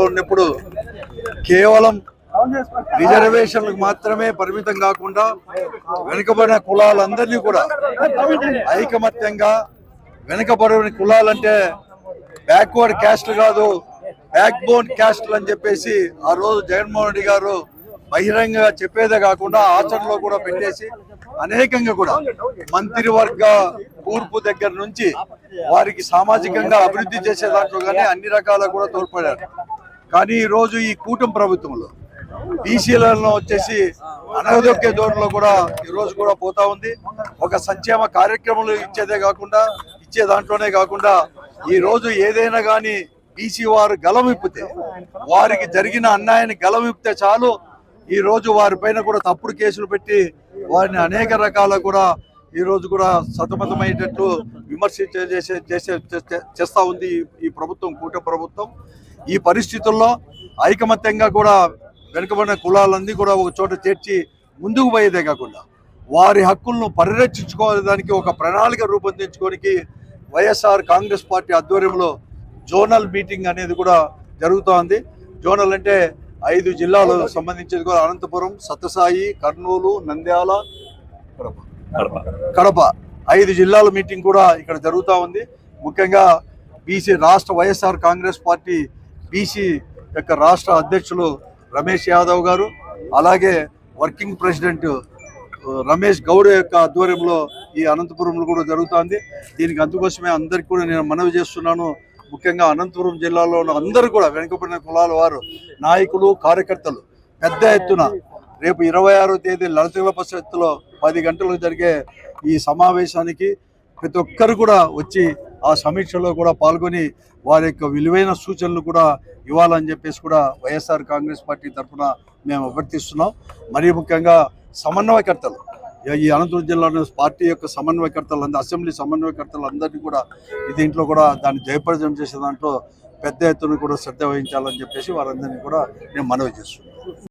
ఉన్నప్పుడు కేవలం రిజర్వేషన్లకు మాత్రమే పరిమితం కాకుండా వెనుకబడిన కులాలందరినీ కూడా ఐకమత్యంగా, వెనుకబడిన కులాలంటే బ్యాక్వర్డ్ క్యాస్ట్ కాదు, బ్యాక్ బోన్ క్యాస్ట్లు అని చెప్పేసి ఆ రోజు జగన్మోహన్ రెడ్డి గారు బహిరంగంగా చెప్పేదే కాకుండా ఆచరణలో కూడా పెట్టేసి అనేకంగా కూడా మంత్రివర్గ కూర్పు దగ్గర నుంచి వారికి సామాజికంగా అభివృద్ధి చేసే దాంట్లో కానీ అన్ని రకాల కూడా తోడ్పడారు. కానీ ఈరోజు ఈ కూటమి ప్రభుత్వంలో బీసీలలో వచ్చేసి అనగదొక్కే ధోరణిలో కూడా ఈరోజు కూడా పోతా ఉంది. ఒక సంక్షేమ కార్యక్రమాలు ఇచ్చే దాంట్లోనే కాకుండా ఈ రోజు ఏదైనా కానీ బీసీ వారు గలమిప్పితే, వారికి జరిగిన అన్యాయాన్ని గలమిప్పితే చాలు ఈ రోజు వారిపైన కూడా తప్పుడు కేసులు పెట్టి వారిని అనేక రకాల కూడా ఈ రోజు కూడా సతమతమయ్యేటట్లు చేస్తూ ఉంది ఈ ప్రభుత్వం, కూటమి ప్రభుత్వం. ఈ పరిస్థితుల్లో ఐకమత్యంగా కూడా వెనుకబడిన కులాలన్నీ కూడా ఒక చోట చేర్చి ముందుకు పోయేదే కాకుండా వారి హక్కులను పరిరక్షించుకోవడానికి ఒక ప్రణాళిక రూపొందించుకోనికి వైఎస్ఆర్ కాంగ్రెస్ పార్టీ ఆధ్వర్యంలో జోనల్ మీటింగ్ అనేది కూడా జరుగుతోంది. జోనల్ అంటే 5 జిల్లాలకు సంబంధించేది కూడా అనంతపురం, సత్యసాయి, కర్నూలు, నంద్యాల, కడప 5 జిల్లాల మీటింగ్ కూడా ఇక్కడ జరుగుతూ ఉంది. ముఖ్యంగా బీసీ రాష్ట్ర వైఎస్ఆర్ కాంగ్రెస్ పార్టీ బీసీ యొక్క రాష్ట్ర అధ్యక్షులు రమేష్ యాదవ్ గారు, అలాగే వర్కింగ్ ప్రెసిడెంట్ రమేష్ గౌడ్ యొక్క ఆధ్వర్యంలో ఈ అనంతపురంలో కూడా జరుగుతుంది. దీనికి అందుకోసమే అందరికీ కూడా నేను మనవి చేస్తున్నాను. ముఖ్యంగా అనంతపురం జిల్లాలో ఉన్న అందరూ కూడా వెనుకబడిన కులాల వారు, నాయకులు, కార్యకర్తలు పెద్ద ఎత్తున రేపు 26వ తేదీ లలిత పరిషత్తులో 10 గంటలకు జరిగే ఈ సమావేశానికి ప్రతి ఒక్కరు కూడా వచ్చి ఆ సమీక్షలో కూడా పాల్గొని వారి యొక్క విలువైన సూచనలు కూడా ఇవ్వాలని చెప్పేసి కూడా వైఎస్ఆర్ కాంగ్రెస్ పార్టీ తరఫున మేము అభ్యర్థిస్తున్నాం. మరీ ముఖ్యంగా సమన్వయకర్తలు, ఈ అనంతపురం జిల్లాలో పార్టీ యొక్క సమన్వయకర్తలు, అసెంబ్లీ సమన్వయకర్తలు అందరినీ కూడా దీంట్లో కూడా దాన్ని జయప్రదం చేసే దాంట్లో పెద్ద ఎత్తున కూడా శ్రద్ధ వహించాలని చెప్పేసి వారందరినీ కూడా నేను మనవి చేస్తున్నాను.